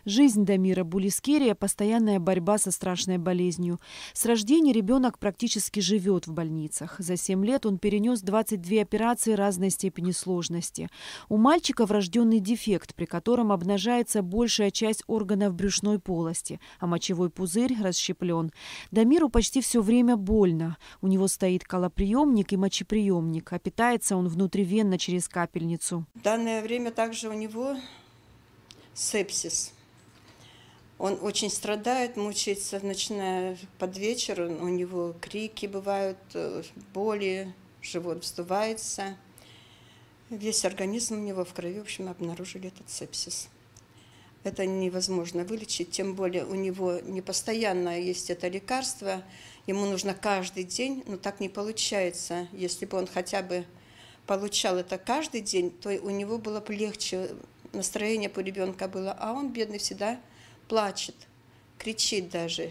Жизнь Дамира Булискерия – постоянная борьба со страшной болезнью. С рождения ребенок практически живет в больницах. За 7 лет он перенес 22 операции разной степени сложности. У мальчика врожденный дефект, при котором обнажается большая часть органов брюшной полости, а мочевой пузырь расщеплен. Дамиру почти все время больно. У него стоит колоприемник и мочеприемник, а питается он внутривенно через капельницу. В данное время также у него сепсис. Он очень страдает, мучается, начиная под вечер. У него крики бывают, боли, живот вздувается. Весь организм у него в крови, в общем, обнаружили этот сепсис. Это невозможно вылечить, тем более у него не постоянно есть это лекарство. Ему нужно каждый день, но так не получается. Если бы он хотя бы получал это каждый день, то у него было бы легче, настроение у ребенка было. А он, бедный, всегда плачет, кричит даже.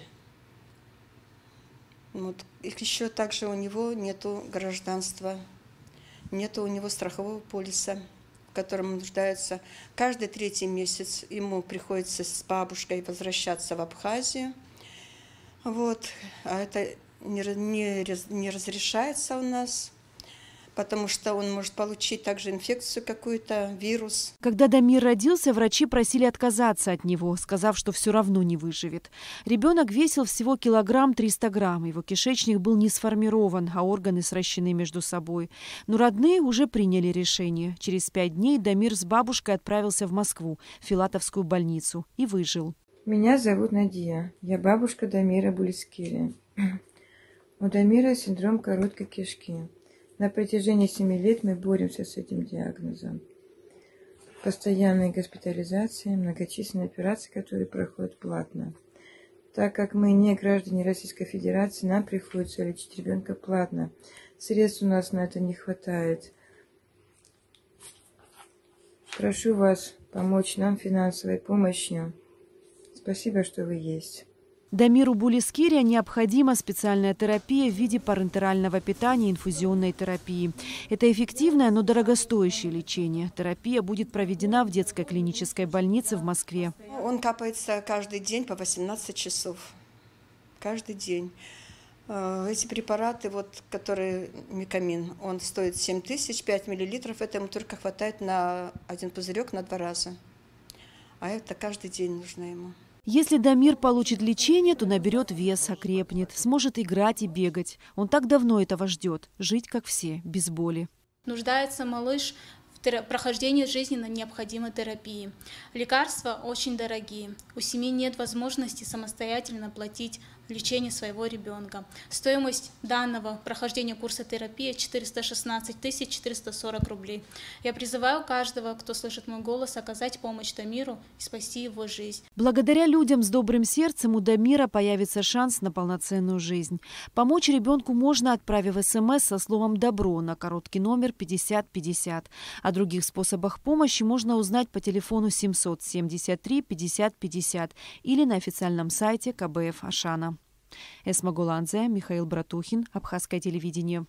Вот. И еще также у него нету гражданства, нету у него страхового полиса, в котором он нуждается. Каждый 3-й месяц ему приходится с бабушкой возвращаться в Абхазию. Вот. А это не разрешается у нас, потому что он может получить также инфекцию какую-то, вирус. Когда Дамир родился, врачи просили отказаться от него, сказав, что все равно не выживет. Ребенок весил всего 300 грамм. Его кишечник был не сформирован, а органы сращены между собой. Но родные уже приняли решение. Через 5 дней Дамир с бабушкой отправился в Москву, в Филатовскую больницу, и выжил. Меня зовут Надия. Я бабушка Дамира Булискерия. У Дамира синдром короткой кишки. На протяжении 7 лет мы боремся с этим диагнозом. Постоянные госпитализации, многочисленные операции, которые проходят платно. Так как мы не граждане Российской Федерации, нам приходится лечить ребенка платно. Средств у нас на это не хватает. Прошу вас помочь нам финансовой помощью. Спасибо, что вы есть. Дамиру Булискерия необходима специальная терапия в виде парентерального питания и инфузионной терапии. Это эффективное, но дорогостоящее лечение. Терапия будет проведена в детской клинической больнице в Москве. Он капается каждый день по 18 часов. Каждый день. Эти препараты, которые Микамин, он стоит 7 тысяч, 5 миллилитров. Это ему только хватает на 1 пузырек на 2 раза. А это каждый день нужно ему. Если Дамир получит лечение, то наберет вес, окрепнет, сможет играть и бегать. Он так давно этого ждет. Жить, как все, без боли. Нуждается малыш в прохождении жизненно необходимой терапии. Лекарства очень дорогие. У семьи нет возможности самостоятельно платить лечение своего ребенка. Стоимость данного прохождения курса терапии 416 440 рублей. Я призываю каждого, кто слышит мой голос, оказать помощь Дамиру и спасти его жизнь. Благодаря людям с добрым сердцем у Дамира появится шанс на полноценную жизнь. Помочь ребенку можно, отправив СМС со словом «добро» на короткий номер 5050. О других способах помощи можно узнать по телефону 773 50 50 или на официальном сайте КБФ Ашана. Эсма Голанзе, Михаил Братухин, Абхазское телевидение.